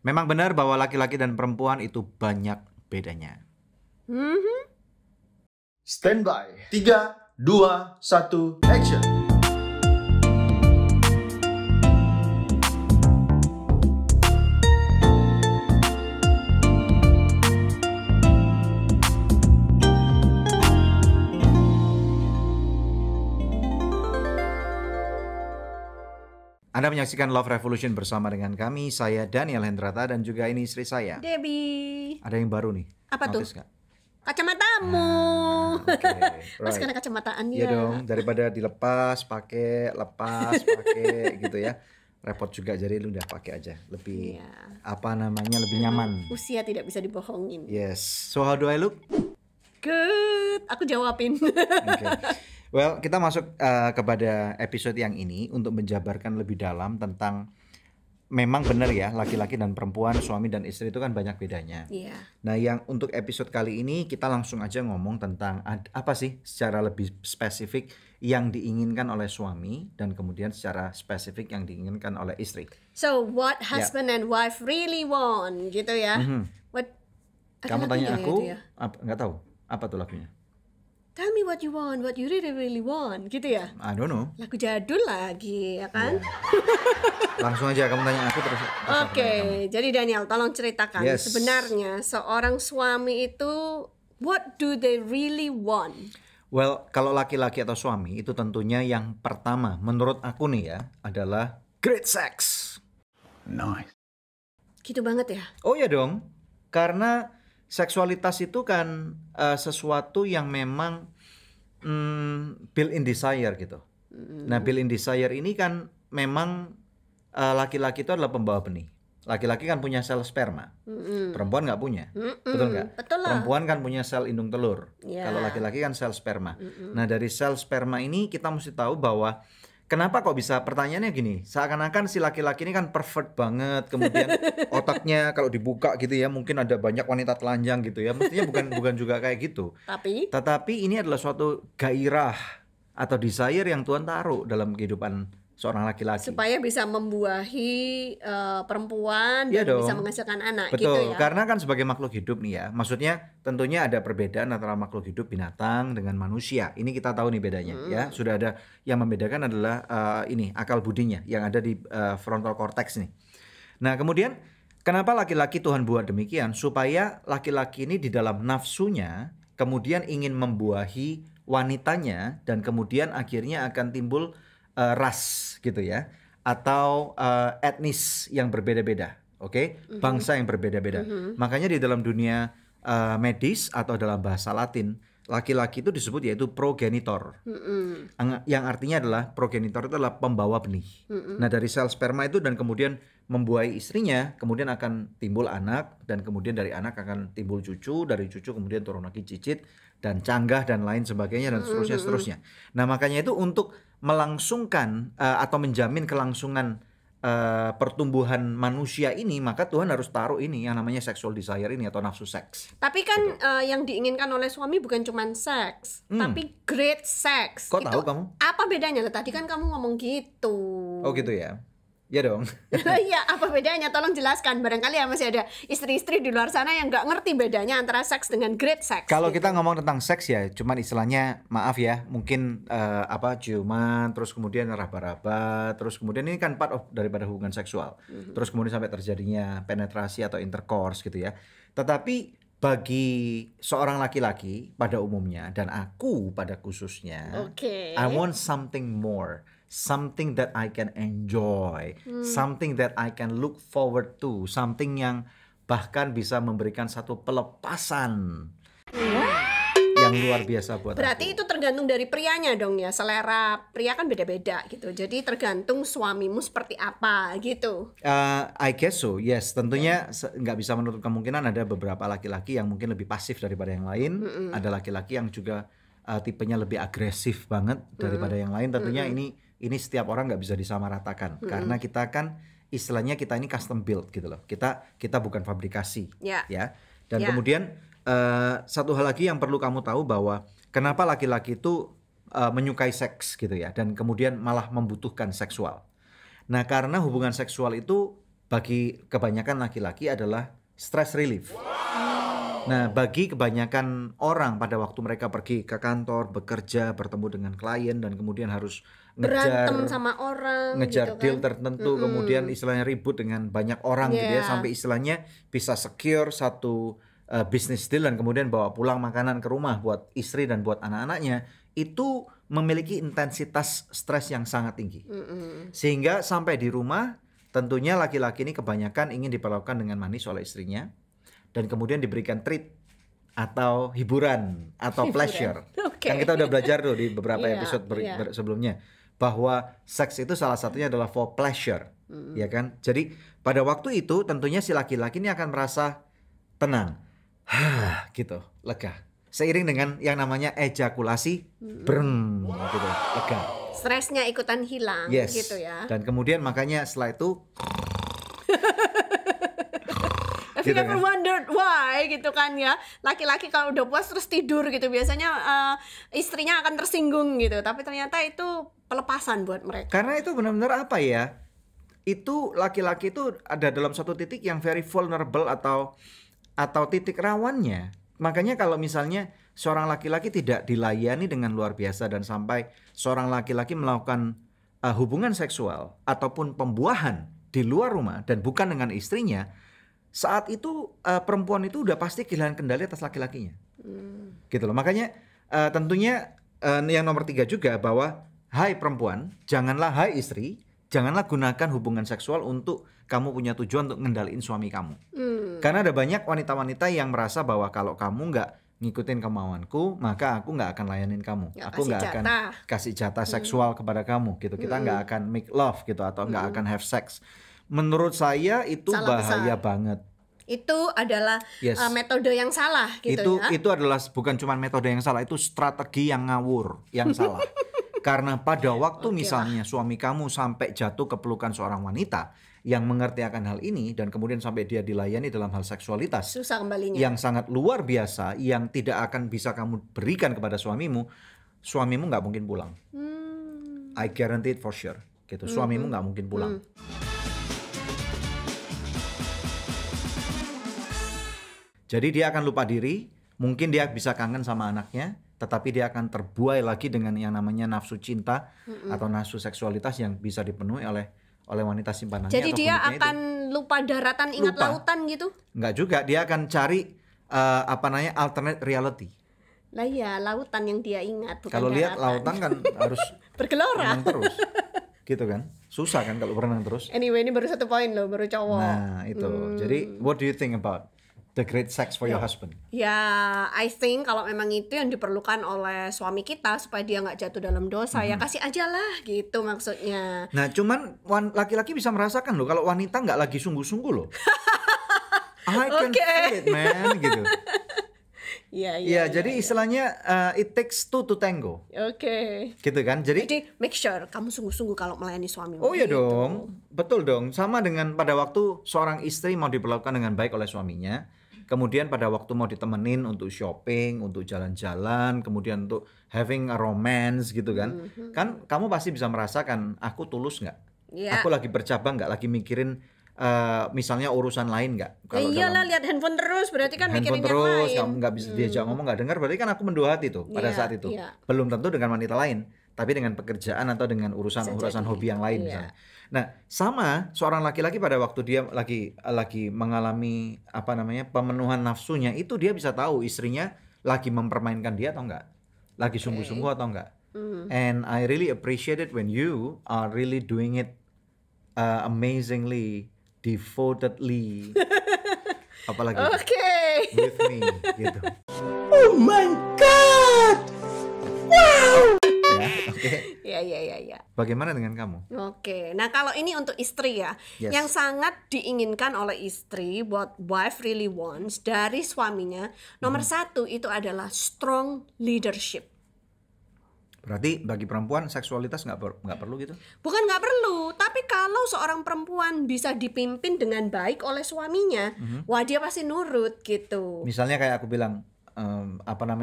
Memang benar bahwa laki-laki dan perempuan itu banyak bedanya. Stand by. 3, 2, 1, action. Anda menyaksikan Love Revolution bersama dengan kami, saya Daniel Hendrata dan juga ini istri saya. Debbie. Ada yang baru nih. Apa tuh? Notice nggak? Kacamatamu. Oke, Mas right. karena kacamataan Iya dia. dong, daripada dilepas, pakai, lepas, pakai gitu ya. Repot juga, jadi lu udah pakai aja. Lebih Iya. lebih nyaman. Usia tidak bisa dibohongin. Yes. So how do I look? Good. Aku jawabin. Oke. Well, kita masuk kepada episode yang ini untuk menjabarkan lebih dalam tentang memang benar ya, laki-laki dan perempuan, suami dan istri itu kan banyak bedanya. Iya. Nah, yang untuk episode kali ini kita langsung aja ngomong tentang apa sih secara lebih spesifik yang diinginkan oleh suami dan kemudian secara spesifik yang diinginkan oleh istri. So what husband and wife really want gitu ya. What ada Kamu lagunya tanya ya aku, itu ya? nggak tahu apa tuh lagunya? Tell me what you want, what you really want gitu ya. I don't know. Lagu jadul lagi ya kan. Langsung aja kamu tanya aku terus. Oke, jadi Daniel tolong ceritakan Yes. sebenarnya seorang suami itu what do they really want? Well, kalau laki-laki atau suami itu tentunya yang pertama menurut aku nih ya adalah great sex. Nice. Gitu banget ya. Oh ya dong, karena seksualitas itu kan sesuatu yang memang built-in desire gitu. Nah, built-in desire ini kan memang laki-laki itu adalah pembawa benih. Laki-laki kan punya sel sperma, perempuan nggak punya, betul nggak? Betul lah. Perempuan kan punya sel indung telur, Ya. kalau laki-laki kan sel sperma. Nah, dari sel sperma ini kita mesti tahu bahwa kenapa kok bisa, pertanyaannya gini, seakan-akan si laki-laki ini kan perfect banget, kemudian otaknya kalau dibuka gitu ya mungkin ada banyak wanita telanjang gitu ya, mestinya bukan juga kayak gitu. Tetapi ini adalah suatu gairah atau desire yang Tuhan taruh dalam kehidupan seorang laki-laki. Supaya bisa membuahi perempuan Iya dan dong. bisa menghasilkan anak Betul, gitu ya. karena kan sebagai makhluk hidup nih ya, maksudnya tentunya ada perbedaan antara makhluk hidup binatang dengan manusia. Ini kita tahu nih bedanya ya. Sudah ada yang membedakan adalah ini akal budinya yang ada di frontal cortex nih. Nah, kemudian kenapa laki-laki Tuhan buat demikian? Supaya laki-laki ini di dalam nafsunya kemudian ingin membuahi wanitanya dan kemudian akhirnya akan timbul ras gitu ya, atau etnis yang berbeda-beda, oke? Bangsa yang berbeda-beda. Makanya di dalam dunia medis atau dalam bahasa Latin, laki-laki itu disebut yaitu progenitor, yang artinya adalah progenitor itu adalah pembawa benih. Nah, dari sel sperma itu dan kemudian membuahi istrinya, kemudian akan timbul anak, dan kemudian dari anak akan timbul cucu, dari cucu kemudian turun lagi cicit dan canggah dan lain sebagainya dan seterusnya. Nah, makanya itu untuk melangsungkan atau menjamin kelangsungan pertumbuhan manusia ini, maka Tuhan harus taruh ini yang namanya sexual desire ini atau nafsu seks. Tapi kan yang diinginkan oleh suami bukan cuma seks, tapi great sex. Kok tahu kamu? Apa bedanya? Tadi kan kamu ngomong gitu. Oh gitu ya? Ya dong. Iya, apa bedanya? Tolong jelaskan. Barangkali ya masih ada istri-istri di luar sana yang nggak ngerti bedanya antara seks dengan great sex. Kalau kita ngomong tentang seks ya, cuman istilahnya maaf ya, mungkin ciuman, terus kemudian raba-raba, terus kemudian ini kan part of daripada hubungan seksual. Terus kemudian sampai terjadinya penetrasi atau intercourse gitu ya. Tetapi bagi seorang laki-laki pada umumnya dan aku pada khususnya, I want something more. Something that I can enjoy, something that I can look forward to, something yang bahkan bisa memberikan satu pelepasan yang luar biasa buat Berarti aku. itu tergantung dari prianya dong ya. Selera pria kan beda-beda gitu. Jadi tergantung suamimu seperti apa gitu. I guess so, yes. Tentunya nggak bisa menutup kemungkinan ada beberapa laki-laki yang mungkin lebih pasif daripada yang lain. Ada laki-laki yang juga tipenya lebih agresif banget daripada yang lain. Tentunya ini setiap orang nggak bisa disamaratakan karena kita kan istilahnya kita ini custom build gitu loh. Kita bukan fabrikasi, ya. Dan kemudian satu hal lagi yang perlu kamu tahu bahwa kenapa laki-laki itu menyukai seks gitu ya, dan kemudian malah membutuhkan seksual. Nah, karena hubungan seksual itu bagi kebanyakan laki-laki adalah stress relief. Nah, bagi kebanyakan orang pada waktu mereka pergi ke kantor, bekerja, bertemu dengan klien dan kemudian harus Berantem sama orang ngejar gitu deal kan. tertentu, kemudian istilahnya ribut dengan banyak orang gitu ya, Yeah. sampai istilahnya bisa secure satu bisnis deal dan kemudian bawa pulang makanan ke rumah buat istri dan buat anak-anaknya, itu memiliki intensitas stres yang sangat tinggi. Sehingga sampai di rumah, tentunya laki-laki ini kebanyakan ingin diperlakukan dengan manis oleh istrinya dan kemudian diberikan treat atau hiburan atau pleasure. Oke. Kan kita udah belajar tuh di beberapa Iya, episode iya. sebelumnya bahwa seks itu salah satunya adalah for pleasure, ya kan? Jadi pada waktu itu tentunya si laki-laki ini akan merasa tenang, gitu, lega. Seiring dengan yang namanya ejakulasi, breng, gitu, lega. Stresnya ikutan hilang Yes. gitu ya. Dan kemudian makanya setelah itu Tapi gitu kan kan. wondered why gitu kan ya. Laki-laki kalau udah puas terus tidur gitu, biasanya istrinya akan tersinggung gitu. Tapi ternyata itu pelepasan buat mereka. Karena itu benar-benar apa ya? Itu laki-laki itu ada dalam satu titik yang very vulnerable atau titik rawannya. Makanya kalau misalnya seorang laki-laki tidak dilayani dengan luar biasa dan sampai seorang laki-laki melakukan hubungan seksual ataupun pembuahan di luar rumah dan bukan dengan istrinya, saat itu perempuan itu udah pasti kehilangan kendali atas laki-lakinya. Gitu loh. Makanya tentunya yang nomor 3 juga bahwa hai perempuan, janganlah, hai istri, janganlah gunakan hubungan seksual untuk kamu punya tujuan untuk ngendaliin suami kamu. Karena ada banyak wanita-wanita yang merasa bahwa kalau kamu nggak ngikutin kemauanku, maka aku nggak akan layanin kamu. Nggak Aku kasih nggak akan jatah. kasih jatah seksual kepada kamu gitu. Kita nggak akan make love gitu atau nggak akan have sex. Menurut saya itu Salah bahaya besar. banget. Itu adalah Yes. metode yang salah gitu ya. Itu adalah bukan cuma metode yang salah, itu strategi yang ngawur, yang salah. Karena pada waktu misalnya suami kamu sampai jatuh ke pelukan seorang wanita yang mengerti akan hal ini dan kemudian sampai dia dilayani dalam hal seksualitas Susah kembalinya. yang sangat luar biasa, yang tidak akan bisa kamu berikan kepada suamimu nggak mungkin pulang. I guarantee it for sure. Gitu, suamimu nggak mungkin pulang. Jadi dia akan lupa diri, mungkin dia bisa kangen sama anaknya, tetapi dia akan terbuai lagi dengan yang namanya nafsu cinta atau nafsu seksualitas yang bisa dipenuhi oleh wanita simpanannya. Jadi atau dia pemiliknya akan lupa daratan, ingat Lupa. lautan gitu. Enggak juga, dia akan cari alternate reality. Lah ya, lautan yang dia ingat bukan Kalau lihat daratan. lautan kan harus Bergelora. berenang terus, gitu kan? Susah kan kalau berenang terus. Anyway, ini baru 1 poin loh, baru cowok. Nah itu, jadi what do you think about the great sex for your husband? Ya, I think kalau memang itu yang diperlukan oleh suami kita supaya dia nggak jatuh dalam dosa, ya kasih aja lah gitu maksudnya. Nah cuman laki-laki bisa merasakan loh kalau wanita nggak lagi sungguh-sungguh loh. I can feel it man gitu. Iya, Iya, jadi istilahnya it takes two to tango, Oke. gitu kan? Jadi Jadi make sure kamu sungguh-sungguh kalau melayani suamimu. oh iya gitu. dong, betul dong. Sama dengan pada waktu seorang istri mau diperlakukan dengan baik oleh suaminya, kemudian pada waktu mau ditemenin untuk shopping, untuk jalan-jalan, kemudian untuk having a romance gitu kan. Kan kamu pasti bisa merasakan aku tulus nggak? Iya. Aku lagi bercabang nggak? Lagi mikirin misalnya urusan lain nggak? Ya iyalah, lihat handphone terus berarti kan handphone mikirin terus, yang lain. kamu nggak bisa diajak ngomong, nggak dengar, berarti kan aku mendua hati tuh pada Iya, saat itu. iya. Belum tentu dengan wanita lain, tapi dengan pekerjaan atau dengan urusan hobi yang lain Iya. misalnya. Nah, sama seorang laki-laki pada waktu dia lagi mengalami pemenuhan nafsunya, itu dia bisa tahu istrinya lagi mempermainkan dia atau enggak, lagi sungguh-sungguh atau enggak. And I really appreciate it when you are really doing it amazingly, devotedly, apalagi Oke. with me gitu. Ya, oke. Ya. Bagaimana dengan kamu? Oke, nah kalau ini untuk istri ya, Yes. yang sangat diinginkan oleh istri, what wife really wants dari suaminya, nomor 1 itu adalah strong leadership. Berarti bagi perempuan seksualitas nggak perlu gitu? Bukan nggak perlu, tapi kalau seorang perempuan bisa dipimpin dengan baik oleh suaminya, wah dia pasti nurut gitu. Misalnya kayak aku bilang,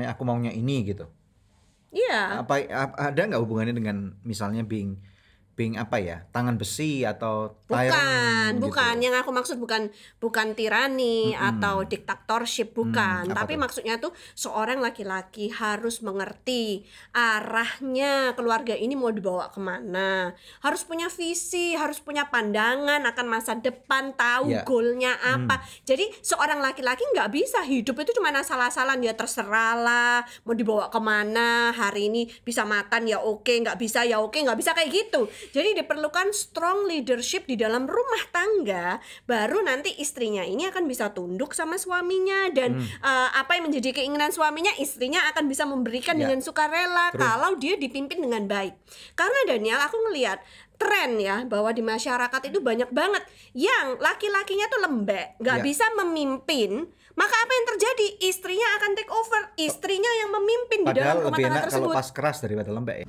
aku maunya ini gitu. Iya. Ada nggak hubungannya dengan misalnya being being apa ya, tangan besi atau Bukan, tyrant bukan. gitu. Yang aku maksud bukan tirani atau diktatorship, bukan. apa Tapi tuh? maksudnya tuh seorang laki-laki harus mengerti arahnya keluarga ini mau dibawa kemana. Harus punya visi, harus punya pandangan akan masa depan, tahu Ya. goalnya apa. Jadi seorang laki-laki nggak bisa hidup itu cuma asal-asalan, ya terserah lah mau dibawa kemana. Hari ini bisa makan ya oke, nggak bisa ya oke, nggak bisa kayak gitu. Jadi diperlukan strong leadership di dalam rumah tangga, baru nanti istrinya ini akan bisa tunduk sama suaminya, dan apa yang menjadi keinginan suaminya, istrinya akan bisa memberikan Ya. dengan sukarela Terus? kalau dia dipimpin dengan baik. Karena Daniel, aku ngelihat tren ya bahwa di masyarakat itu banyak banget yang laki-lakinya tuh lembek, nggak Ya. bisa memimpin. Maka apa yang terjadi? Istrinya akan take over, istrinya yang memimpin di dalam Padahal rumah lebih tangga enak kalau tersebut. pas keras daripada lembek ya.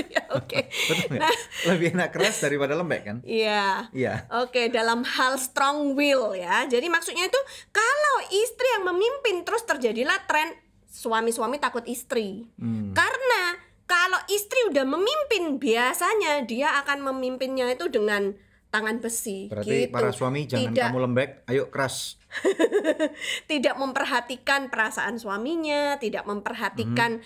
Ya oke. Betul nggak? Nah, Lebih enak keras daripada lembek kan? iya. Iya. Oke, dalam hal strong will ya. Jadi maksudnya itu kalau istri yang memimpin, terus terjadilah tren suami-suami takut istri. Karena kalau istri udah memimpin, biasanya dia akan memimpinnya itu dengan tangan besi. Berarti gitu. para suami jangan Tidak- kamu lembek, ayo keras. tidak memperhatikan perasaan suaminya, tidak memperhatikan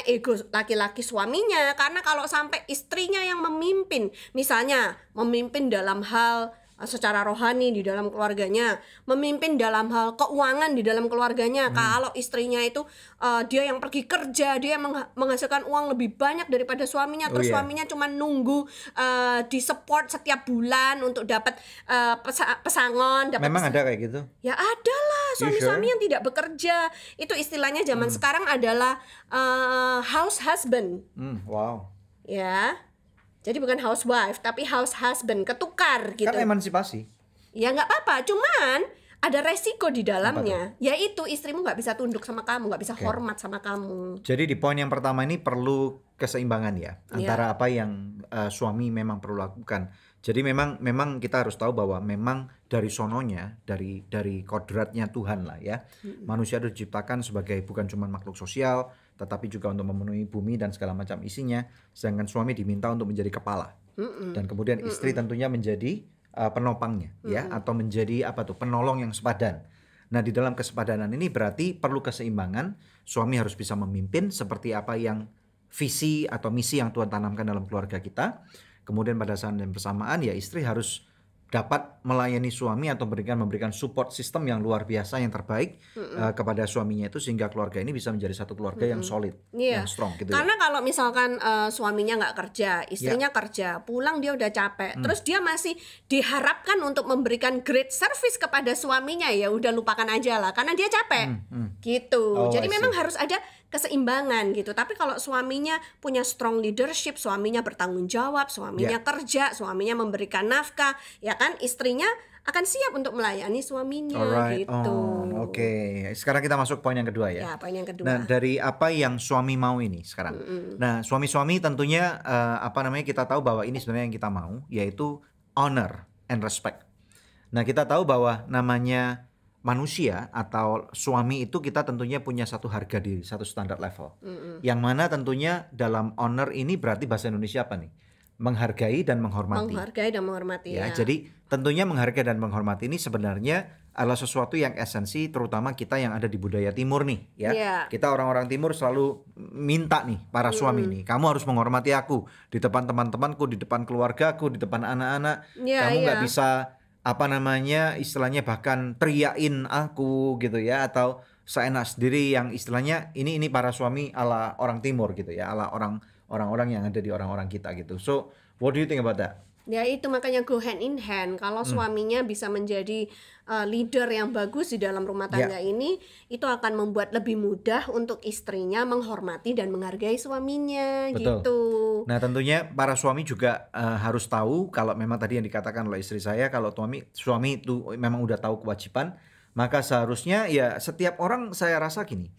ego laki-laki suaminya. Karena kalau sampai istrinya yang memimpin, misalnya memimpin dalam hal secara rohani di dalam keluarganya, memimpin dalam hal keuangan di dalam keluarganya. Kalau istrinya itu dia yang pergi kerja, dia yang menghasilkan uang lebih banyak daripada suaminya, terus iya. suaminya cuma nunggu di support setiap bulan untuk dapat pesangon, dapat Memang ada kayak gitu? ya ada lah You suami-suami sure? yang tidak bekerja. Itu istilahnya zaman sekarang adalah house husband, Wow. ya. Jadi bukan housewife tapi house husband, ketukar gitu. Kan emansipasi. Ya nggak apa-apa, cuman ada resiko di dalamnya, yaitu istrimu nggak bisa tunduk sama kamu, nggak bisa hormat sama kamu. Jadi di poin yang pertama ini perlu keseimbangan ya antara apa yang suami memang perlu lakukan. Jadi memang kita harus tahu bahwa memang dari sononya, dari kodratnya Tuhan lah ya. Manusia itu diciptakan sebagai bukan cuma makhluk sosial, tetapi juga untuk memenuhi bumi dan segala macam isinya. Sedangkan suami diminta untuk menjadi kepala. Dan kemudian istri tentunya menjadi penopangnya ya, atau menjadi penolong yang sepadan. Nah, di dalam kesepadanan ini berarti perlu keseimbangan. Suami harus bisa memimpin seperti apa yang visi atau misi yang Tuhan tanamkan dalam keluarga kita. Kemudian pada saat yang bersamaan ya istri harus dapat melayani suami atau memberikan support system yang luar biasa, yang terbaik kepada suaminya itu, sehingga keluarga ini bisa menjadi satu keluarga yang solid, Iya. yang strong gitu Karena ya. kalau misalkan suaminya nggak kerja, istrinya kerja, pulang dia udah capek, terus dia masih diharapkan untuk memberikan great service kepada suaminya, ya udah lupakan aja lah, karena dia capek, gitu. Oh, Jadi I see. memang harus ada keseimbangan gitu. Tapi kalau suaminya punya strong leadership, suaminya bertanggung jawab, suaminya kerja, suaminya memberikan nafkah, ya kan, istrinya akan siap untuk melayani suaminya. Alright, Gitu. oke. Sekarang kita masuk poin yang kedua ya. Ya, poin yang kedua. Nah, dari apa yang suami mau ini sekarang. Nah, suami-suami tentunya kita tahu bahwa ini sebenarnya yang kita mau, yaitu honor and respect. Nah, kita tahu bahwa namanya manusia atau suami itu kita tentunya punya satu harga diri, satu standar level. Yang mana tentunya dalam honor ini berarti bahasa Indonesia apa nih? Menghargai dan menghormati. Menghargai dan menghormati. Ya, jadi tentunya menghargai dan menghormati ini sebenarnya adalah sesuatu yang esensi, terutama kita yang ada di budaya timur nih ya. Iya. Kita orang-orang timur selalu minta nih para suami nih, kamu harus menghormati aku di depan teman-temanku, di depan keluargaku, di depan anak-anak. Iya, Kamu nggak iya. bisa istilahnya bahkan teriakin aku gitu ya, atau seenak sendiri, yang istilahnya ini para suami ala orang timur gitu ya, ala orang-orang yang ada di orang-orang kita gitu. So, what do you think about that? Ya itu makanya go hand in hand. Kalau suaminya bisa menjadi leader yang bagus di dalam rumah tangga ini, itu akan membuat lebih mudah untuk istrinya menghormati dan menghargai suaminya. Betul. Gitu. Nah, tentunya para suami juga harus tahu, kalau memang tadi yang dikatakan oleh istri saya, kalau suami itu memang udah tahu kewajiban, maka seharusnya ya setiap orang, saya rasa gini,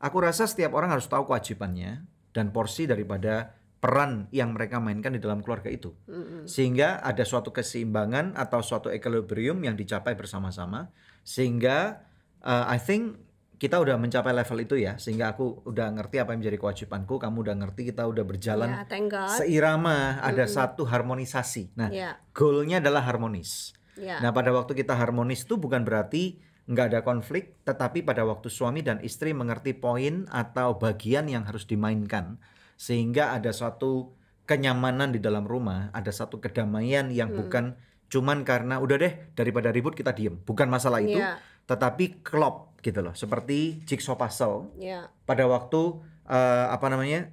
aku rasa setiap orang harus tahu kewajibannya dan porsi daripada peran yang mereka mainkan di dalam keluarga itu. Sehingga ada suatu keseimbangan atau suatu equilibrium yang dicapai bersama-sama, sehingga I think kita udah mencapai level itu ya, sehingga aku udah ngerti apa yang menjadi kewajibanku, kamu udah ngerti, kita udah berjalan Ya, thank God. seirama, ada satu harmonisasi. Nah, Ya, goalnya adalah harmonis. ya, Nah, pada waktu kita harmonis itu bukan berarti nggak ada konflik, tetapi pada waktu suami dan istri mengerti poin atau bagian yang harus dimainkan, sehingga ada suatu kenyamanan di dalam rumah, ada satu kedamaian yang bukan cuman karena udah deh daripada ribut kita diem, bukan masalah itu, ya, tetapi klop gitu loh, seperti jigsaw puzzle. ya. Pada waktu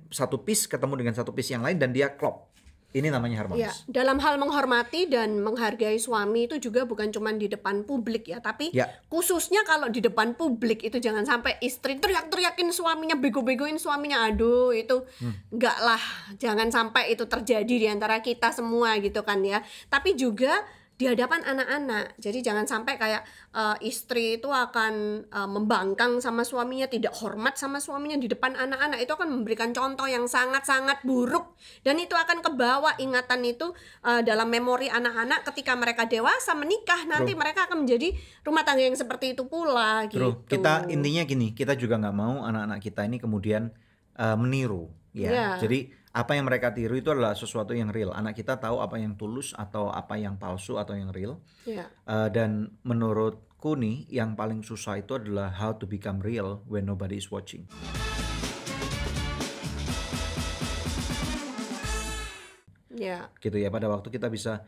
satu piece ketemu dengan satu piece yang lain dan dia klop, ini namanya Ya, harmonis. dalam hal menghormati dan menghargai suami itu juga bukan cuma di depan publik ya, tapi Ya. khususnya kalau di depan publik itu jangan sampai istri teriak-teriakin suaminya, bego-begoin suaminya. Aduh, itu enggak lah, jangan sampai itu terjadi di antara kita semua gitu kan ya. Tapi juga di hadapan anak-anak. Jadi jangan sampai kayak istri itu akan membangkang sama suaminya, tidak hormat sama suaminya di depan anak-anak. Itu akan memberikan contoh yang sangat-sangat buruk, dan itu akan kebawa ingatan itu dalam memori anak-anak ketika mereka dewasa menikah. Nanti mereka akan menjadi rumah tangga yang seperti itu pula gitu. Bro, kita intinya gini, kita juga nggak mau anak-anak kita ini kemudian meniru ya. Ya. Jadi apa yang mereka tiru itu adalah sesuatu yang real. Anak kita tahu apa yang tulus atau apa yang palsu atau yang real. Ya. Dan menurutku nih yang paling susah itu adalah how to become real when nobody is watching. Ya. Gitu ya, pada waktu kita bisa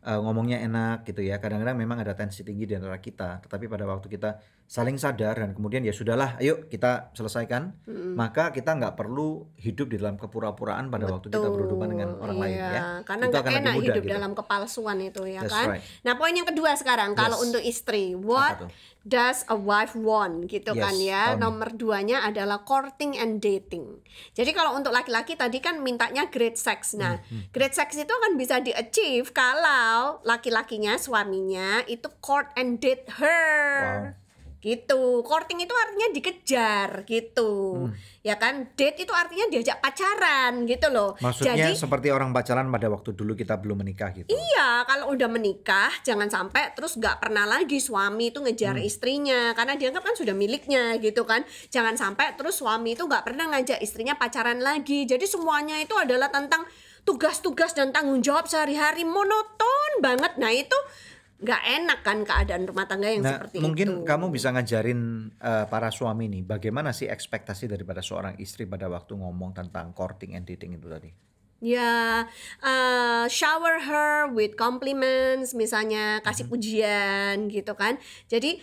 ngomongnya enak gitu ya. Kadang-kadang memang ada tensi tinggi di antara kita, tetapi pada waktu kita saling sadar dan kemudian ya sudahlah, ayo kita selesaikan, maka kita nggak perlu hidup di dalam kepura-puraan pada waktu kita berhubungan dengan orang lain Iya, ya. karena Itu nggak akan lebih enak mudah hidup gitu. dalam kepalsuan itu ya That's kan. right. Nah, poin yang kedua sekarang kalau Yes. untuk istri, Apa what tuh? does a wife want gitu Yes, kan ya. tell me. Nomor 2-nya adalah courting and dating. Jadi kalau untuk laki-laki tadi kan mintanya great sex. Nah, great sex itu akan bisa di-achieve kalau laki-lakinya, suaminya itu court and date her. Gitu. Courting itu artinya dikejar gitu. Ya kan? Date itu artinya diajak pacaran gitu loh. Maksudnya Jadi seperti orang pacaran pada waktu dulu kita belum menikah gitu. iya, kalau udah menikah jangan sampai terus nggak pernah lagi suami itu ngejar istrinya karena dianggap kan sudah miliknya gitu kan. Jangan sampai terus suami itu nggak pernah ngajak istrinya pacaran lagi. Jadi semuanya itu adalah tentang tugas-tugas dan tanggung jawab sehari-hari, monoton banget. Nah itu nggak enak kan keadaan rumah tangga yang Nah, seperti mungkin itu. kamu bisa ngajarin para suami nih, bagaimana sih ekspektasi daripada seorang istri pada waktu ngomong tentang courting and dating itu tadi? Ya, shower her with compliments, misalnya kasih pujian gitu kan. Jadi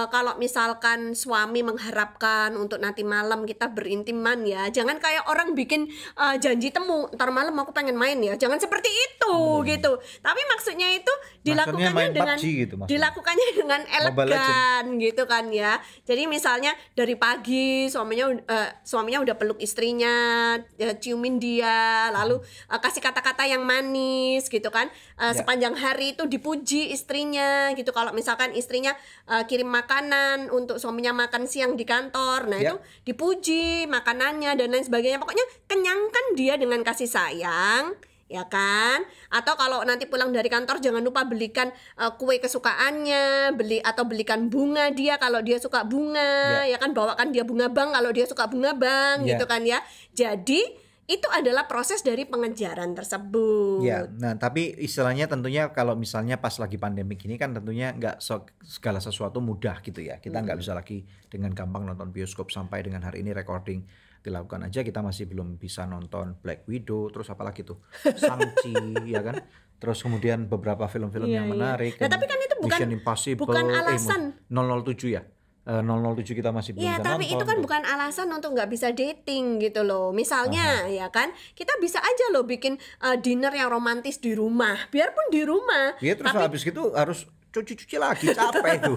kalau misalkan suami mengharapkan untuk nanti malam kita berintiman ya, jangan kayak orang bikin janji temu, ntar malam aku pengen main ya, jangan seperti itu gitu. Tapi maksudnya itu dilakukannya main dengan PUBG gitu maksudnya. dilakukannya dengan Mobile elegan gitu kan ya. Jadi misalnya dari pagi suaminya udah peluk istrinya, ciumin dia, lalu kasih kata-kata yang manis gitu kan. Sepanjang hari itu dipuji istrinya gitu. Kalau misalkan istrinya kirim makanan untuk suaminya makan siang di kantor, nah itu dipuji makanannya dan lain sebagainya. Pokoknya kenyangkan dia dengan kasih sayang, ya kan? Atau kalau nanti pulang dari kantor jangan lupa belikan kue kesukaannya, belikan bunga dia kalau dia suka bunga, ya kan, bawakan dia bunga bank kalau dia suka bunga bank gitu kan ya. Jadi itu adalah proses dari pengejaran tersebut. Ya, nah tapi istilahnya tentunya kalau misalnya pas lagi pandemik ini kan tentunya nggak segala sesuatu mudah gitu ya. Kita nggak bisa lagi dengan gampang nonton bioskop, sampai dengan hari ini recording dilakukan aja kita masih belum bisa nonton Black Widow, terus apalagi tuh Shang-Chi ya kan. Terus kemudian beberapa film-film yang menarik. Nah, tapi kan itu Mission Impossible, bukan alasan. 007 ya. 007 kita masih belum Ya, bisa tapi nonton. itu kan bukan alasan untuk nggak bisa dating gitu loh. Misalnya ya kan, kita bisa aja loh bikin dinner yang romantis di rumah. Biarpun di rumah. Ya terus habis gitu harus cuci-cuci lagi, capek itu.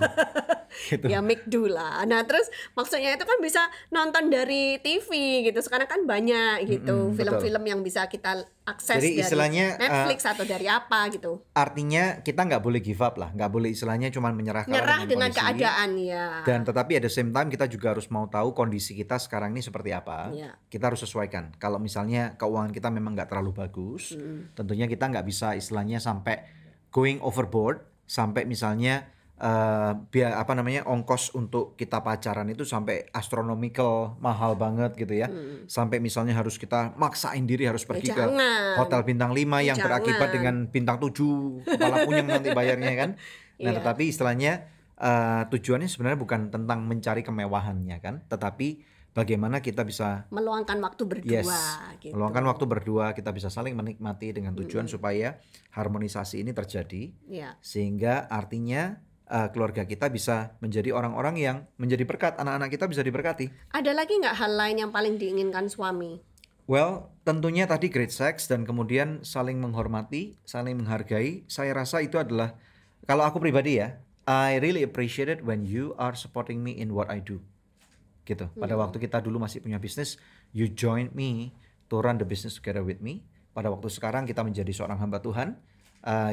Gitu. Ya McDo lah. Nah terus maksudnya itu kan bisa nonton dari TV gitu. Sekarang kan banyak gitu film-film yang bisa kita akses Jadi dari istilahnya, Netflix atau dari apa gitu. Artinya kita nggak boleh give up lah, nggak boleh istilahnya cuma menyerah kalah Nyerah dengan kondisi. keadaan ya. Dan tetapi at the same time kita juga harus mau tahu kondisi kita sekarang ini seperti apa. Iya. Kita harus sesuaikan. Kalau misalnya keuangan kita memang nggak terlalu bagus, tentunya kita nggak bisa istilahnya sampai going overboard, sampai misalnya ongkos untuk kita pacaran itu sampai astronomical mahal banget gitu ya. Sampai misalnya harus kita maksain diri harus pergi ke hotel bintang 5 yang berakibat dengan bintang 7, kepala punyang nanti bayarnya kan. Nah, tetapi istilahnya tujuannya sebenarnya bukan tentang mencari kemewahannya kan, tetapi bagaimana kita bisa meluangkan waktu berdua gitu. Meluangkan waktu berdua, kita bisa saling menikmati dengan tujuan supaya harmonisasi ini terjadi. Sehingga artinya keluarga kita bisa menjadi orang-orang yang menjadi berkat, anak-anak kita bisa diberkati. Ada lagi nggak hal lain yang paling diinginkan suami? Well, tentunya tadi great sex dan kemudian saling menghormati, saling menghargai. Saya rasa itu adalah, kalau aku pribadi ya, I really appreciate it when you are supporting me in what I do. Gitu. Pada waktu kita dulu masih punya bisnis, you join me to run the business together with me. Pada waktu sekarang kita menjadi seorang hamba Tuhan,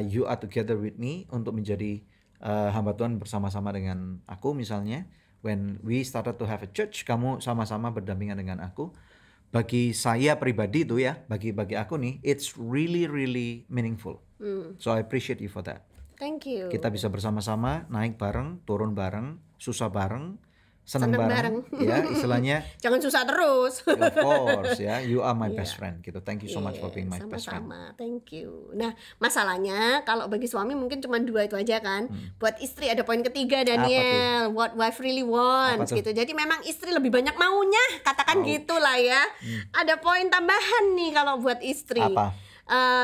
you are together with me untuk menjadi hamba Tuhan bersama-sama dengan aku misalnya. When we started to have a church, kamu sama-sama berdampingan dengan aku. Bagi saya pribadi itu ya, bagi aku nih, it's really meaningful. So I appreciate you for that. Thank you. Kita bisa bersama-sama naik bareng, turun bareng, susah bareng, senang bareng. Ya, istilahnya jangan susah terus. Of course ya, you are my best friend gitu. Thank you so much for being my best friend. Sama-sama, thank you. Nah, masalahnya kalau bagi suami mungkin cuma 2 itu aja kan. Buat istri ada poin ketiga, Daniel. What wife really wants gitu. Jadi memang istri lebih banyak maunya, katakan gitulah ya. Ada poin tambahan nih kalau buat istri. Apa?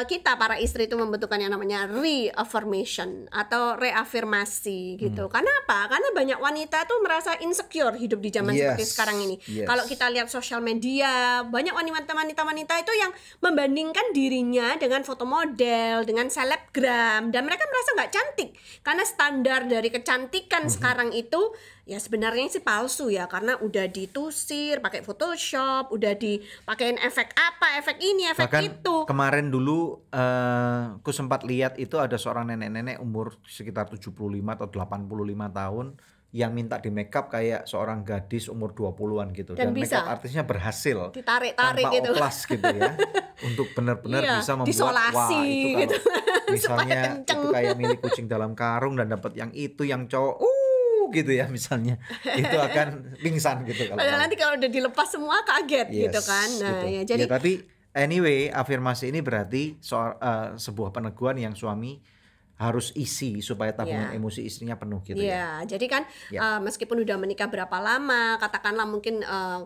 Kita para istri itu membutuhkan yang namanya reaffirmation atau reafirmasi gitu. Karena apa? Karena banyak wanita tuh merasa insecure hidup di zaman seperti sekarang ini. Kalau kita lihat sosial media, banyak wanita itu yang membandingkan dirinya dengan foto model, dengan selebgram, dan mereka merasa nggak cantik karena standar dari kecantikan sekarang itu ya sebenarnya sih palsu ya, karena udah ditusir pakai Photoshop, udah dipakein efek apa, efek ini, efek bahkan itu. Kemarin dulu aku sempat lihat itu ada seorang nenek-nenek umur sekitar 75 atau 85 tahun yang minta di makeup kayak seorang gadis umur 20-an gitu, dan makeup artisnya berhasil ditarik-tarik tanpa gitu. oplas gitu ya untuk benar-benar bisa membuat disolasi, wah itu gitu. Misalnya itu kayak milik kucing dalam karung dan dapat yang itu yang cowok gitu ya misalnya, itu akan pingsan gitu kalau nanti kalau udah dilepas semua kaget gitu kan. Nah gitu. ya jadi ya, tapi anyway, afirmasi ini berarti sebuah peneguhan yang suami harus isi supaya tabungan emosi istrinya penuh gitu ya. Jadi kan meskipun udah menikah berapa lama, katakanlah mungkin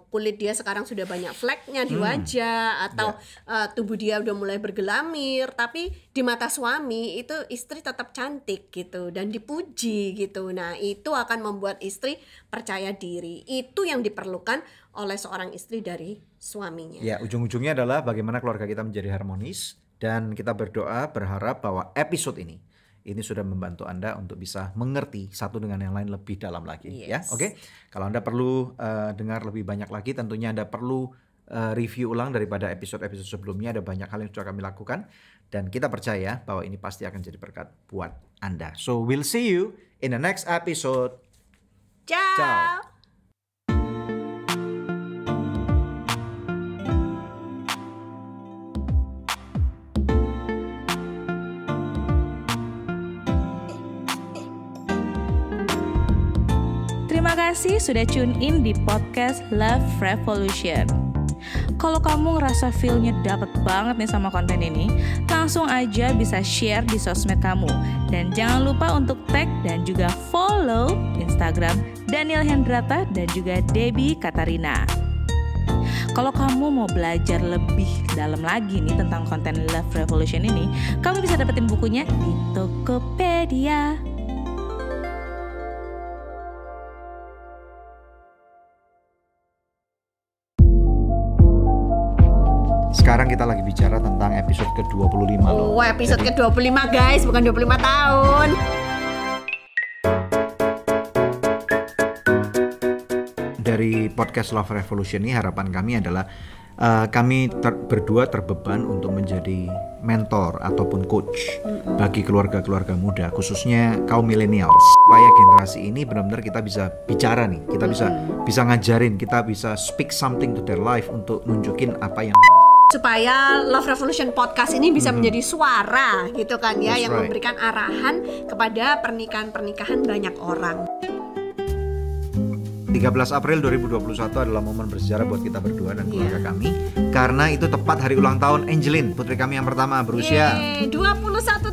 kulit dia sekarang sudah banyak fleknya di wajah atau tubuh dia udah mulai bergelamir, tapi di mata suami itu istri tetap cantik gitu dan dipuji gitu. Nah, itu akan membuat istri percaya diri. Itu yang diperlukan oleh seorang istri dari suaminya. Ya, ujung-ujungnya adalah bagaimana keluarga kita menjadi harmonis, dan kita berdoa berharap bahwa episode ini sudah membantu Anda untuk bisa mengerti satu dengan yang lain lebih dalam lagi ya. Oke. Kalau Anda perlu dengar lebih banyak lagi, tentunya Anda perlu review ulang daripada episode-episode sebelumnya. Ada banyak hal yang sudah kami lakukan dan kita percaya bahwa ini pasti akan jadi berkat buat Anda. So we'll see you in the next episode. Ciao. Terima kasih sudah tune in di podcast Love Revolution. Kalau kamu ngerasa feel-nya dapet banget nih sama konten ini, langsung aja bisa share di sosmed kamu. Dan jangan lupa untuk tag dan juga follow Instagram Daniel Hendrata dan juga Debbie Katarina. Kalau kamu mau belajar lebih dalam lagi nih tentang konten Love Revolution ini, kamu bisa dapetin bukunya di Tokopedia. Sekarang kita lagi bicara tentang episode ke-25 loh. Oh, episode ke-25 guys, bukan 25 tahun. Dari podcast Love Revolution ini harapan kami adalah kami berdua terbeban untuk menjadi mentor ataupun coach bagi keluarga-keluarga muda, khususnya kaum milenial, supaya generasi ini benar-benar kita bisa bicara nih, kita bisa ngajarin, kita bisa speak something to their life untuk nunjukin apa yang supaya Love Revolution Podcast ini bisa menjadi suara gitu kan ya, That's yang right. memberikan arahan kepada pernikahan-pernikahan banyak orang. 13 April 2021 adalah momen bersejarah buat kita berdua dan keluarga kami, karena itu tepat hari ulang tahun Angelin, putri kami yang pertama, berusia 21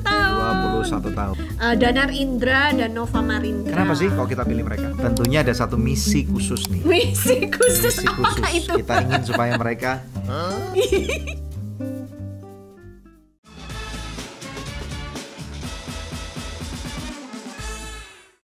tahun. 21 tahun. Danar Indra dan Nova Marindra. Kenapa sih kok kita pilih mereka? Tentunya ada satu misi khusus nih. Misi khusus, Misi apakah khusus. itu? Kita ingin supaya mereka